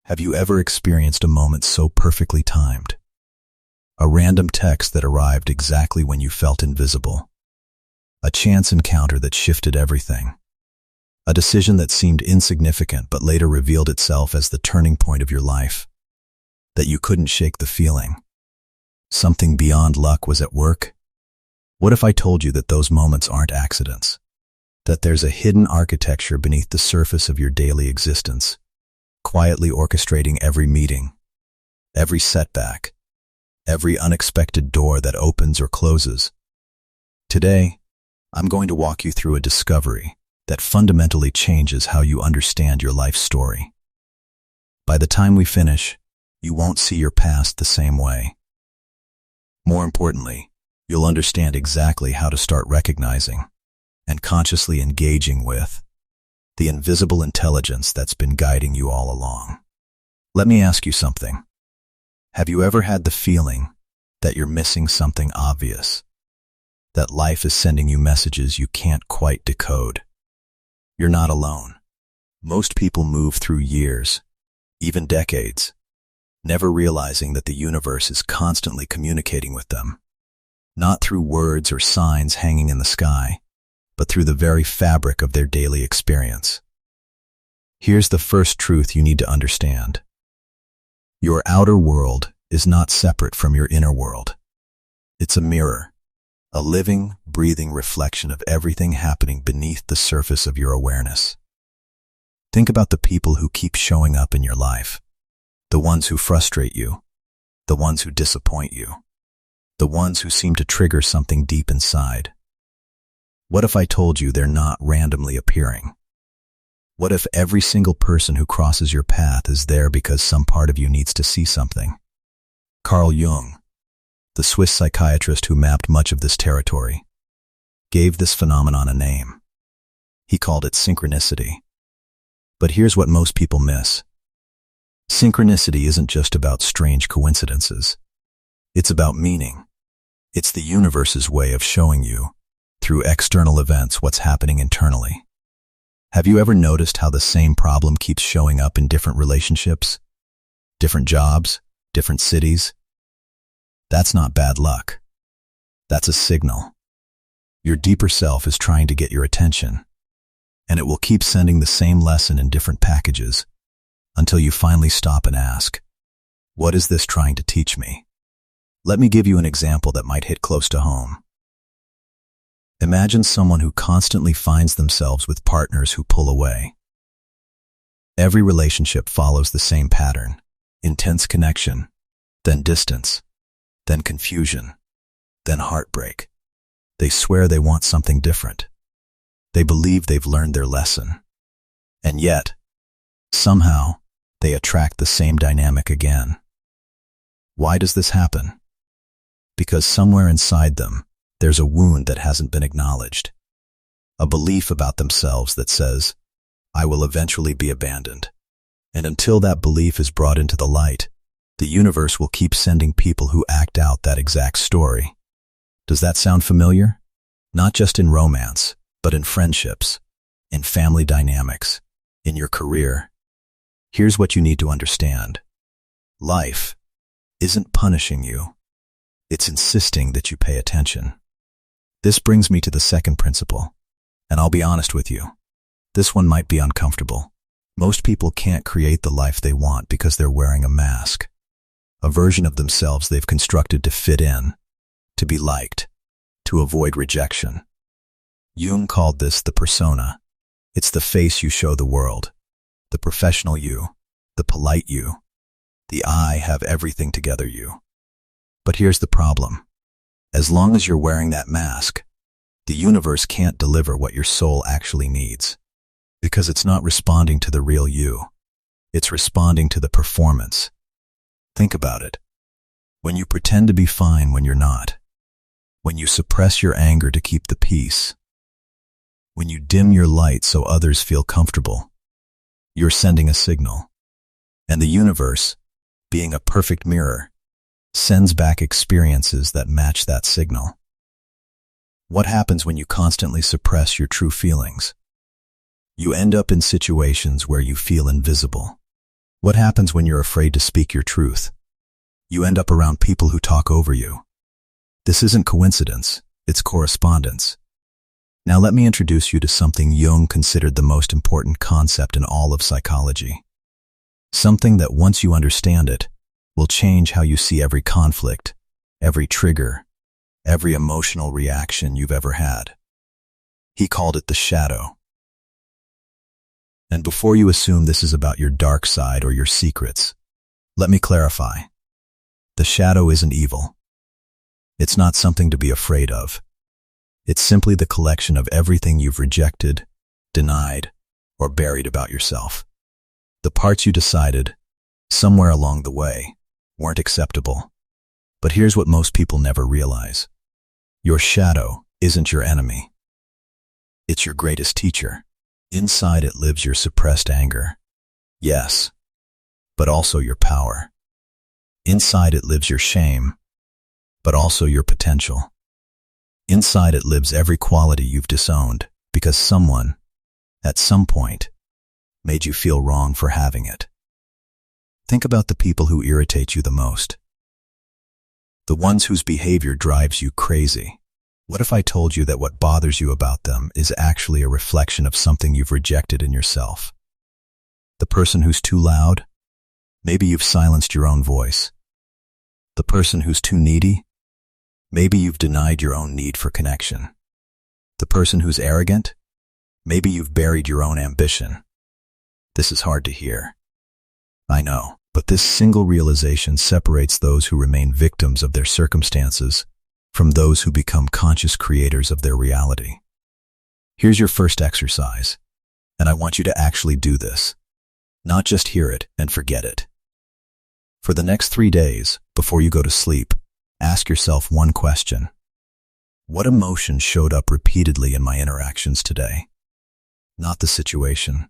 Have you ever experienced a moment so perfectly timed? A random text that arrived exactly when you felt invisible. A chance encounter that shifted everything. A decision that seemed insignificant but later revealed itself as the turning point of your life. That you couldn't shake the feeling. Something beyond luck was at work? What if I told you that those moments aren't accidents? That there's a hidden architecture beneath the surface of your daily existence, quietly orchestrating every meeting, every setback, every unexpected door that opens or closes. Today, I'm going to walk you through a discovery that fundamentally changes how you understand your life story. By the time we finish, you won't see your past the same way. More importantly, you'll understand exactly how to start recognizing and consciously engaging with the invisible intelligence that's been guiding you all along. Let me ask you something. Have you ever had the feeling that you're missing something obvious? That life is sending you messages you can't quite decode? You're not alone. Most people move through years, even decades, never realizing that the universe is constantly communicating with them. Not through words or signs hanging in the sky, but through the very fabric of their daily experience. Here's the first truth you need to understand. Your outer world is not separate from your inner world. It's a mirror, a living, breathing reflection of everything happening beneath the surface of your awareness. Think about the people who keep showing up in your life, the ones who frustrate you, the ones who disappoint you, the ones who seem to trigger something deep inside. What if I told you they're not randomly appearing? What if every single person who crosses your path is there because some part of you needs to see something? Carl Jung, the Swiss psychiatrist who mapped much of this territory, gave this phenomenon a name. He called it synchronicity. But here's what most people miss. Synchronicity isn't just about strange coincidences. It's about meaning. It's the universe's way of showing you, through external events, what's happening internally. Have you ever noticed how the same problem keeps showing up in different relationships, different jobs, different cities? That's not bad luck. That's a signal. Your deeper self is trying to get your attention, and it will keep sending the same lesson in different packages until you finally stop and ask, what is this trying to teach me? Let me give you an example that might hit close to home. Imagine someone who constantly finds themselves with partners who pull away. Every relationship follows the same pattern: intense connection, then distance, then confusion, then heartbreak. They swear they want something different. They believe they've learned their lesson. And yet, somehow, they attract the same dynamic again. Why does this happen? Because somewhere inside them, there's a wound that hasn't been acknowledged. A belief about themselves that says, I will eventually be abandoned. And until that belief is brought into the light, the universe will keep sending people who act out that exact story. Does that sound familiar? Not just in romance, but in friendships, in family dynamics, in your career. Here's what you need to understand. Life isn't punishing you. It's insisting that you pay attention. This brings me to the second principle, and I'll be honest with you. This one might be uncomfortable. Most people can't create the life they want because they're wearing a mask, a version of themselves they've constructed to fit in, to be liked, to avoid rejection. Jung called this the persona. It's the face you show the world, the professional you, the polite you, the I have everything together you. But here's the problem. As long as you're wearing that mask, the universe can't deliver what your soul actually needs, because it's not responding to the real you. It's responding to the performance. Think about it. When you pretend to be fine when you're not, when you suppress your anger to keep the peace, when you dim your light so others feel comfortable, you're sending a signal. And the universe, being a perfect mirror, sends back experiences that match that signal. What happens when you constantly suppress your true feelings? You end up in situations where you feel invisible. What happens when you're afraid to speak your truth? You end up around people who talk over you. This isn't coincidence, it's correspondence. Now let me introduce you to something Jung considered the most important concept in all of psychology. Something that once you understand it, will change how you see every conflict, every trigger, every emotional reaction you've ever had. He called it the shadow. And before you assume this is about your dark side or your secrets, let me clarify. The shadow isn't evil. It's not something to be afraid of. It's simply the collection of everything you've rejected, denied, or buried about yourself. The parts you decided, somewhere along the way, weren't acceptable. But here's what most people never realize. Your shadow isn't your enemy. It's your greatest teacher. Inside it lives your suppressed anger. Yes, but also your power. Inside it lives your shame, but also your potential. Inside it lives every quality you've disowned because someone, at some point, made you feel wrong for having it. Think about the people who irritate you the most. The ones whose behavior drives you crazy. What if I told you that what bothers you about them is actually a reflection of something you've rejected in yourself? The person who's too loud? Maybe you've silenced your own voice. The person who's too needy? Maybe you've denied your own need for connection. The person who's arrogant? Maybe you've buried your own ambition. This is hard to hear. I know, but this single realization separates those who remain victims of their circumstances from those who become conscious creators of their reality. Here's your first exercise, and I want you to actually do this, not just hear it and forget it. For the next 3 days, before you go to sleep, ask yourself one question. What emotion showed up repeatedly in my interactions today? Not the situation,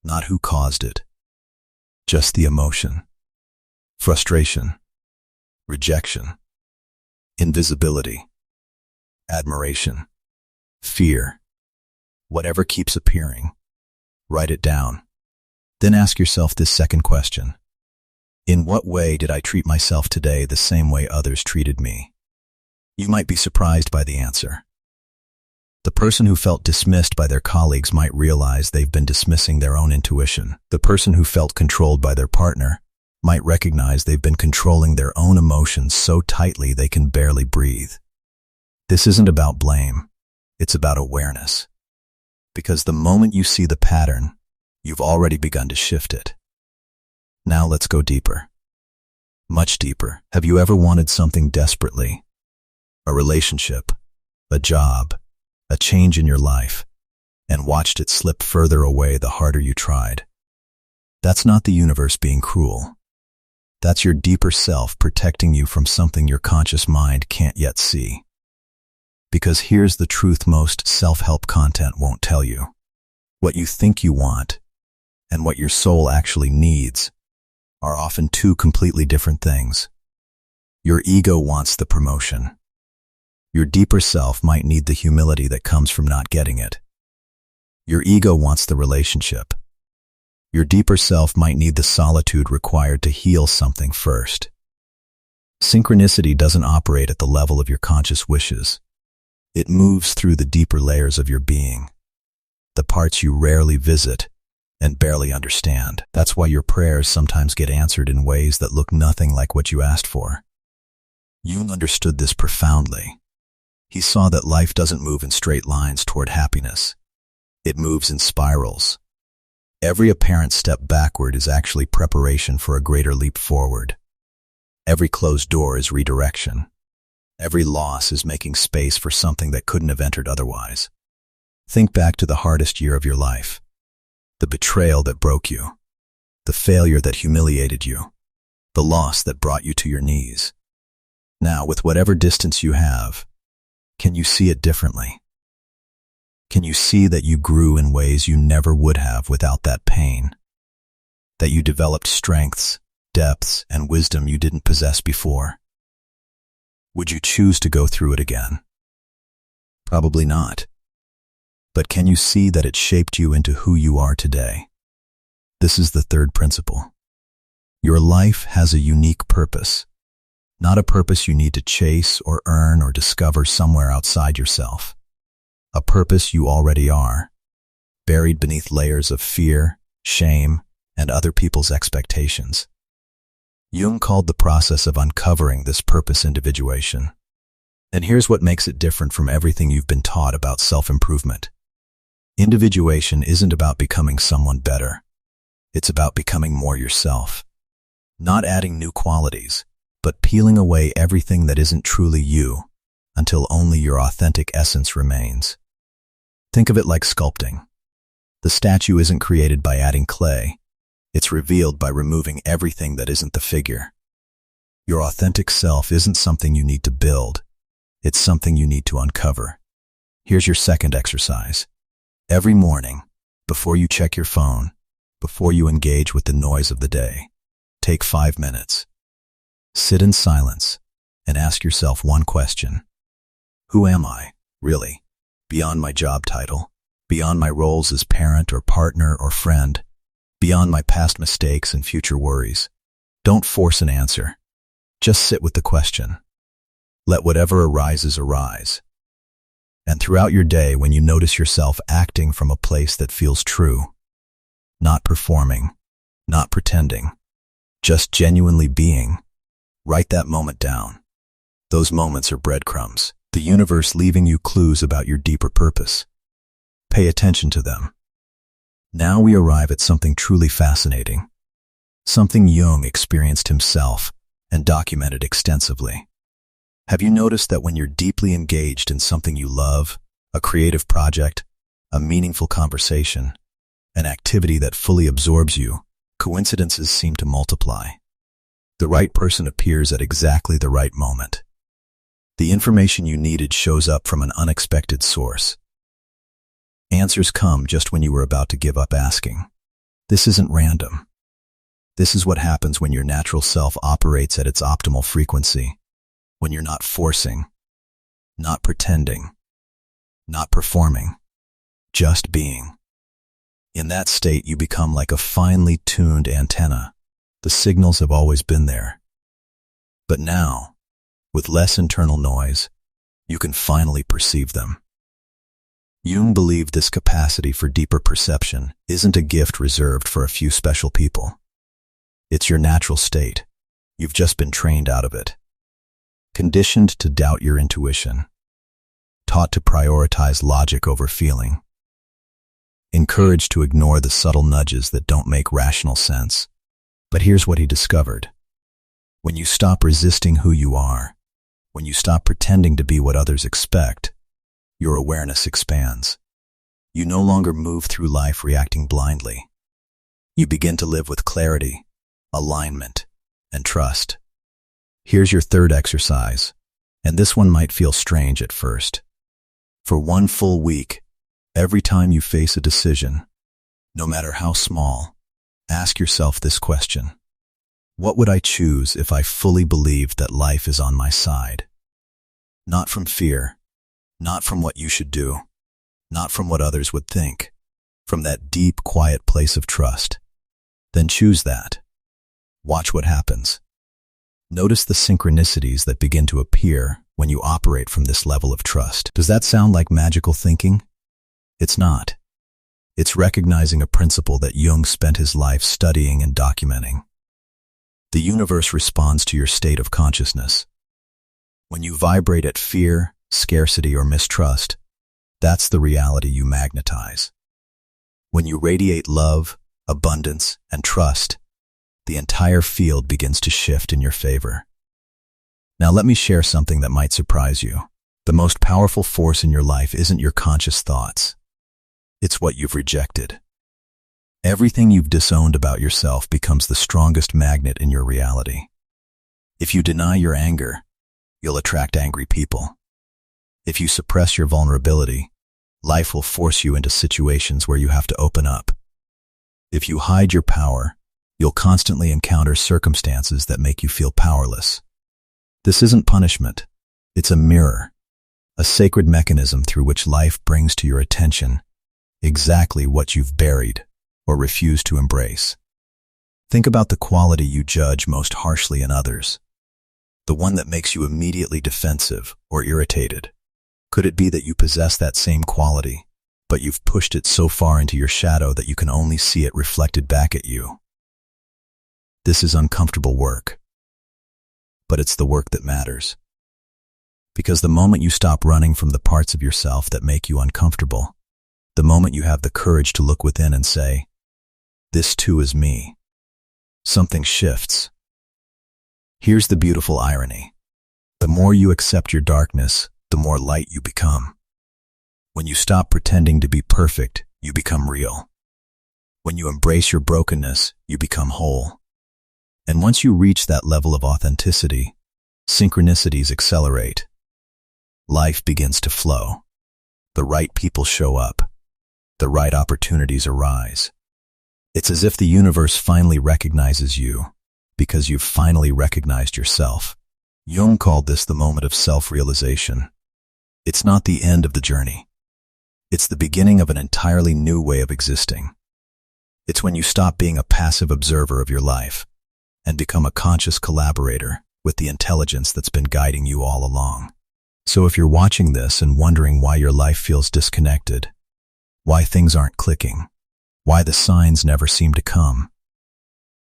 not who caused it, just the emotion. Frustration, rejection, invisibility, admiration, fear, whatever keeps appearing. Write it down. Then ask yourself this second question. In what way did I treat myself today the same way others treated me? You might be surprised by the answer. The person who felt dismissed by their colleagues might realize they've been dismissing their own intuition. The person who felt controlled by their partner might recognize they've been controlling their own emotions so tightly they can barely breathe. This isn't about blame. It's about awareness. Because the moment you see the pattern, you've already begun to shift it. Now let's go deeper. Much deeper. Have you ever wanted something desperately? A relationship, a job, a change in your life, and watched it slip further away the harder you tried? That's not the universe being cruel. That's your deeper self protecting you from something your conscious mind can't yet see. Because here's the truth most self-help content won't tell you. What you think you want, and what your soul actually needs, are often two completely different things. Your ego wants the promotion. Your deeper self might need the humility that comes from not getting it. Your ego wants the relationship. Your deeper self might need the solitude required to heal something first. Synchronicity doesn't operate at the level of your conscious wishes. It moves through the deeper layers of your being, the parts you rarely visit and barely understand. That's why your prayers sometimes get answered in ways that look nothing like what you asked for. Jung understood this profoundly. He saw that life doesn't move in straight lines toward happiness. It moves in spirals. Every apparent step backward is actually preparation for a greater leap forward. Every closed door is redirection. Every loss is making space for something that couldn't have entered otherwise. Think back to the hardest year of your life. The betrayal that broke you. The failure that humiliated you. The loss that brought you to your knees. Now, with whatever distance you have, can you see it differently? Can you see that you grew in ways you never would have without that pain? That you developed strengths, depths, and wisdom you didn't possess before? Would you choose to go through it again? Probably not. But can you see that it shaped you into who you are today? This is the third principle. Your life has a unique purpose, not a purpose you need to chase or earn or discover somewhere outside yourself. A purpose you already are, buried beneath layers of fear, shame, and other people's expectations. Jung called the process of uncovering this purpose individuation. And here's what makes it different from everything you've been taught about self-improvement. Individuation isn't about becoming someone better. It's about becoming more yourself. Not adding new qualities, but peeling away everything that isn't truly you until only your authentic essence remains. Think of it like sculpting. The statue isn't created by adding clay. It's revealed by removing everything that isn't the figure. Your authentic self isn't something you need to build. It's something you need to uncover. Here's your second exercise. Every morning, before you check your phone, before you engage with the noise of the day, take 5 minutes. Sit in silence and ask yourself one question. Who am I, really? Beyond my job title, beyond my roles as parent or partner or friend, beyond my past mistakes and future worries. Don't force an answer. Just sit with the question. Let whatever arises arise. And throughout your day, when you notice yourself acting from a place that feels true, not performing, not pretending, just genuinely being, write that moment down. Those moments are breadcrumbs, the universe leaving you clues about your deeper purpose. Pay attention to them. Now we arrive at something truly fascinating, something Jung experienced himself and documented extensively. Have you noticed that when you're deeply engaged in something you love, a creative project, a meaningful conversation, an activity that fully absorbs you, coincidences seem to multiply? The right person appears at exactly the right moment. The information you needed shows up from an unexpected source. Answers come just when you were about to give up asking. This isn't random. This is what happens when your natural self operates at its optimal frequency, when you're not forcing, not pretending, not performing, just being. In that state, you become like a finely tuned antenna. The signals have always been there. But now, with less internal noise, you can finally perceive them. Jung believed this capacity for deeper perception isn't a gift reserved for a few special people. It's your natural state. You've just been trained out of it. Conditioned to doubt your intuition. Taught to prioritize logic over feeling. Encouraged to ignore the subtle nudges that don't make rational sense. But here's what he discovered. When you stop resisting who you are, when you stop pretending to be what others expect, your awareness expands. You no longer move through life reacting blindly. You begin to live with clarity, alignment, and trust. Here's your third exercise, and this one might feel strange at first. For 1 full week, every time you face a decision, no matter how small, ask yourself this question. What would I choose if I fully believed that life is on my side? Not from fear, not from what you should do, not from what others would think, from that deep, quiet place of trust. Then choose that. Watch what happens. Notice the synchronicities that begin to appear when you operate from this level of trust. Does that sound like magical thinking? It's not. It's recognizing a principle that Jung spent his life studying and documenting. The universe responds to your state of consciousness. When you vibrate at fear, scarcity, or mistrust, that's the reality you magnetize. When you radiate love, abundance, and trust, the entire field begins to shift in your favor. Now let me share something that might surprise you. The most powerful force in your life isn't your conscious thoughts. It's what you've rejected. Everything you've disowned about yourself becomes the strongest magnet in your reality. If you deny your anger, you'll attract angry people. If you suppress your vulnerability, life will force you into situations where you have to open up. If you hide your power, you'll constantly encounter circumstances that make you feel powerless. This isn't punishment. It's a mirror, a sacred mechanism through which life brings to your attention exactly what you've buried or refused to embrace. Think about the quality you judge most harshly in others, the one that makes you immediately defensive or irritated. Could it be that you possess that same quality, but you've pushed it so far into your shadow that you can only see it reflected back at you? This is uncomfortable work, but it's the work that matters. Because the moment you stop running from the parts of yourself that make you uncomfortable, the moment you have the courage to look within and say, "This too is me," something shifts. Here's the beautiful irony. The more you accept your darkness, the more light you become. When you stop pretending to be perfect, you become real. When you embrace your brokenness, you become whole. And once you reach that level of authenticity, synchronicities accelerate. Life begins to flow. The right people show up. The right opportunities arise. It's as if the universe finally recognizes you because you've finally recognized yourself. Jung called this the moment of self-realization. It's not the end of the journey. It's the beginning of an entirely new way of existing. It's when you stop being a passive observer of your life and become a conscious collaborator with the intelligence that's been guiding you all along. So if you're watching this and wondering why your life feels disconnected, why things aren't clicking, why the signs never seem to come,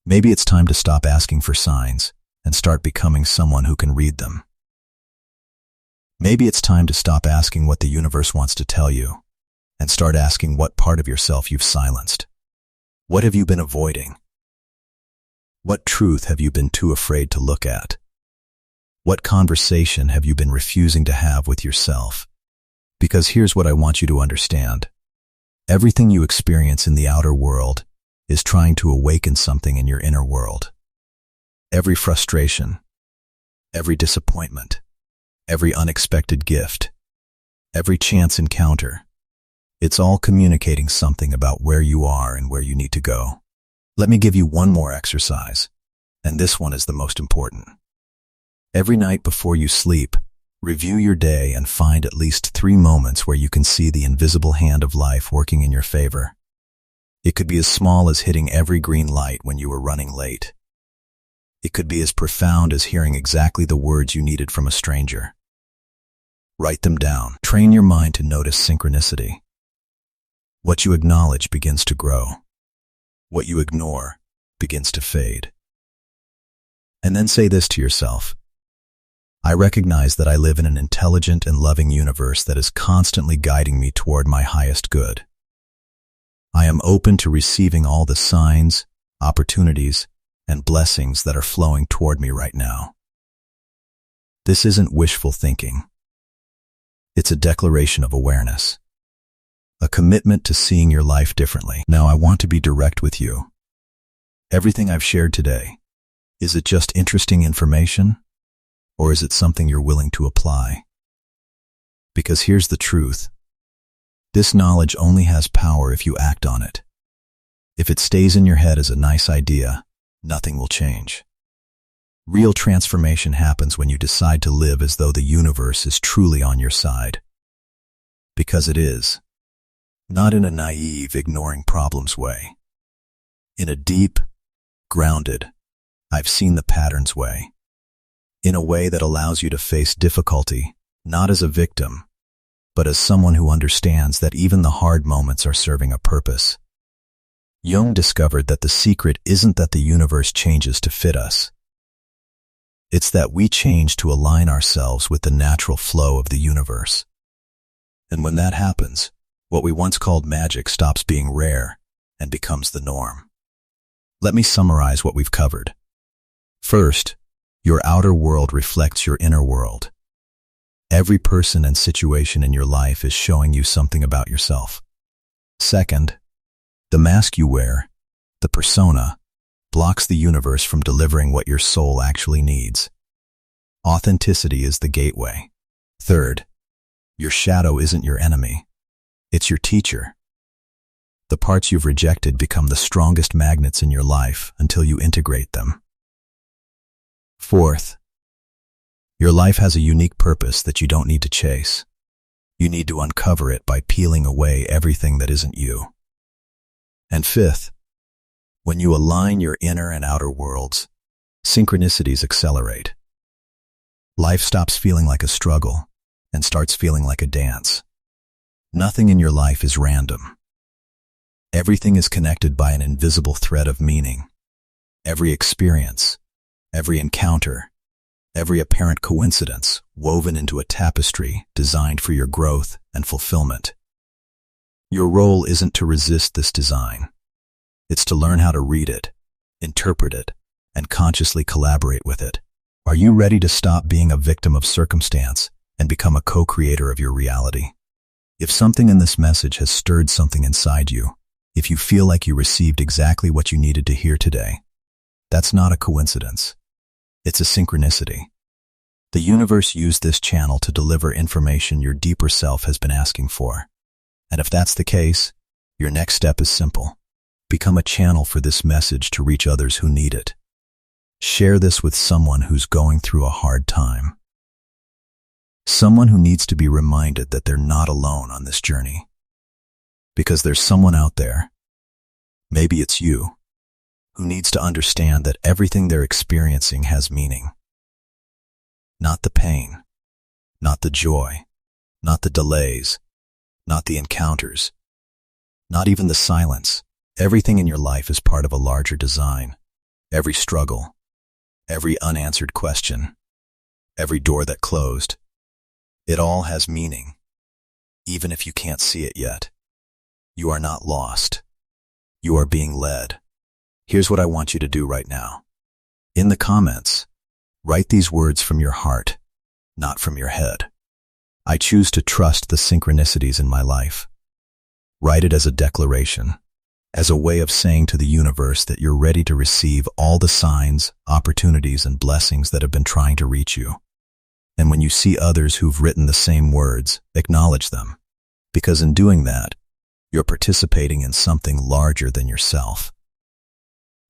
maybe it's time to stop asking for signs and start becoming someone who can read them. Maybe it's time to stop asking what the universe wants to tell you and start asking what part of yourself you've silenced. What have you been avoiding? What truth have you been too afraid to look at? What conversation have you been refusing to have with yourself? Because here's what I want you to understand. Everything you experience in the outer world is trying to awaken something in your inner world. Every frustration, every disappointment, every unexpected gift, every chance encounter, it's all communicating something about where you are and where you need to go. Let me give you one more exercise, and this one is the most important. Every night before you sleep, review your day and find at least 3 moments where you can see the invisible hand of life working in your favor. It could be as small as hitting every green light when you were running late. It could be as profound as hearing exactly the words you needed from a stranger. Write them down. Train your mind to notice synchronicity. What you acknowledge begins to grow. What you ignore begins to fade. And then say this to yourself. I recognize that I live in an intelligent and loving universe that is constantly guiding me toward my highest good. I am open to receiving all the signs, opportunities, and blessings that are flowing toward me right now. This isn't wishful thinking. It's a declaration of awareness, a commitment to seeing your life differently. Now I want to be direct with you. Everything I've shared today, is it just interesting information? Or is it something you're willing to apply? Because here's the truth. This knowledge only has power if you act on it. If it stays in your head as a nice idea, nothing will change. Real transformation happens when you decide to live as though the universe is truly on your side. Because it is. Not in a naive, ignoring problems way. In a deep, grounded, I've seen the patterns way. In a way that allows you to face difficulty, not as a victim, but as someone who understands that even the hard moments are serving a purpose. Jung discovered that the secret isn't that the universe changes to fit us. It's that we change to align ourselves with the natural flow of the universe. And when that happens, what we once called magic stops being rare and becomes the norm. Let me summarize what we've covered. First, your outer world reflects your inner world. Every person and situation in your life is showing you something about yourself. Second, the mask you wear, the persona, blocks the universe from delivering what your soul actually needs. Authenticity is the gateway. Third, your shadow isn't your enemy. It's your teacher. The parts you've rejected become the strongest magnets in your life until you integrate them. Fourth, your life has a unique purpose that you don't need to chase. You need to uncover it by peeling away everything that isn't you. And fifth, When you align your inner and outer worlds, synchronicities accelerate. Life stops feeling like a struggle and starts feeling like a dance. Nothing in your life is random. Everything is connected by an invisible thread of meaning. Every experience, every encounter, every apparent coincidence woven into a tapestry designed for your growth and fulfillment. Your role isn't to resist this design. It's to learn how to read it, interpret it, and consciously collaborate with it. Are you ready to stop being a victim of circumstance and become a co-creator of your reality? If something in this message has stirred something inside you, if you feel like you received exactly what you needed to hear today, that's not a coincidence. It's a synchronicity. The universe used this channel to deliver information your deeper self has been asking for. And if that's the case, your next step is simple. Become a channel for this message to reach others who need it. Share this with someone who's going through a hard time. Someone who needs to be reminded that they're not alone on this journey. Because there's someone out there, maybe it's you, who needs to understand that everything they're experiencing has meaning. Not the pain, not the joy, not the delays, not the encounters, not even the silence. Everything in your life is part of a larger design. Every struggle, every unanswered question, every door that closed, it all has meaning, even if you can't see it yet. You are not lost. You are being led. Here's what I want you to do right now. In the comments, write these words from your heart, not from your head. I choose to trust the synchronicities in my life. Write it as a declaration, as a way of saying to the universe that you're ready to receive all the signs, opportunities, and blessings that have been trying to reach you. And when you see others who've written the same words, acknowledge them. Because in doing that, you're participating in something larger than yourself.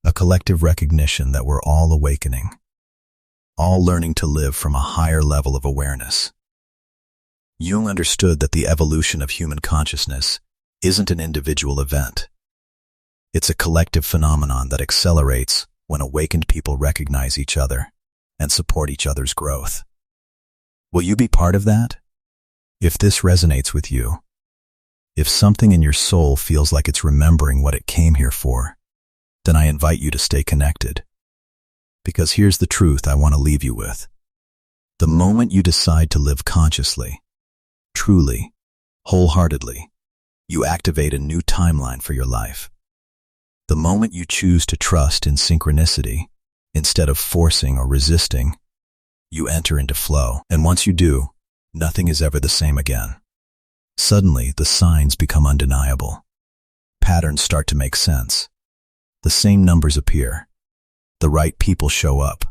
A collective recognition that we're all awakening, all learning to live from a higher level of awareness. Jung understood that the evolution of human consciousness isn't an individual event. It's a collective phenomenon that accelerates when awakened people recognize each other and support each other's growth. Will you be part of that? If this resonates with you, if something in your soul feels like it's remembering what it came here for, then I invite you to stay connected. Because here's the truth I want to leave you with. The moment you decide to live consciously, truly, wholeheartedly, you activate a new timeline for your life. The moment you choose to trust in synchronicity, instead of forcing or resisting, you enter into flow. And once you do, nothing is ever the same again. Suddenly, the signs become undeniable. Patterns start to make sense. The same numbers appear. The right people show up.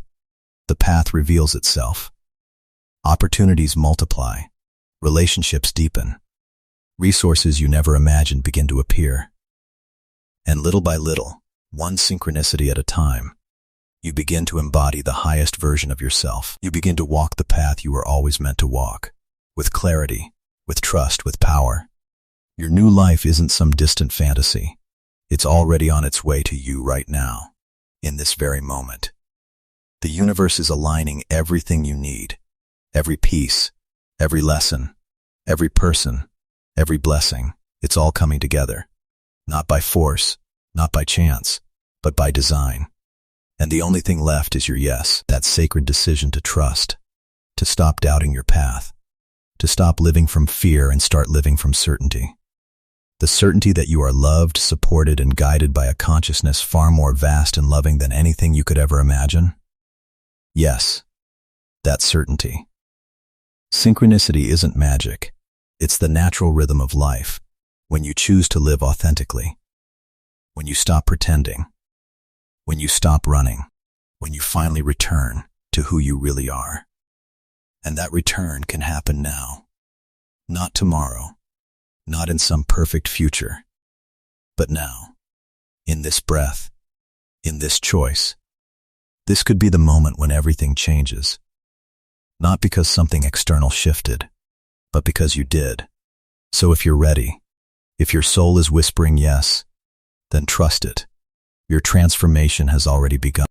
The path reveals itself. Opportunities multiply. Relationships deepen. Resources you never imagined begin to appear. And little by little, one synchronicity at a time, you begin to embody the highest version of yourself. You begin to walk the path you were always meant to walk, with clarity, with trust, with power. Your new life isn't some distant fantasy. It's already on its way to you right now, in this very moment. The universe is aligning everything you need, every piece, every lesson, every person, every blessing. It's all coming together, not by force, not by chance, but by design. And the only thing left is your yes, that sacred decision to trust, to stop doubting your path, to stop living from fear and start living from certainty. The certainty that you are loved, supported, and guided by a consciousness far more vast and loving than anything you could ever imagine. Yes, that certainty. Synchronicity isn't magic. It's the natural rhythm of life, when you choose to live authentically, when you stop pretending, when you stop running, when you finally return to who you really are. And that return can happen now, not tomorrow, not in some perfect future, but now, in this breath, in this choice. This could be the moment when everything changes, not because something external shifted, but because you did. So if you're ready, if your soul is whispering yes, then trust it. Your transformation has already begun.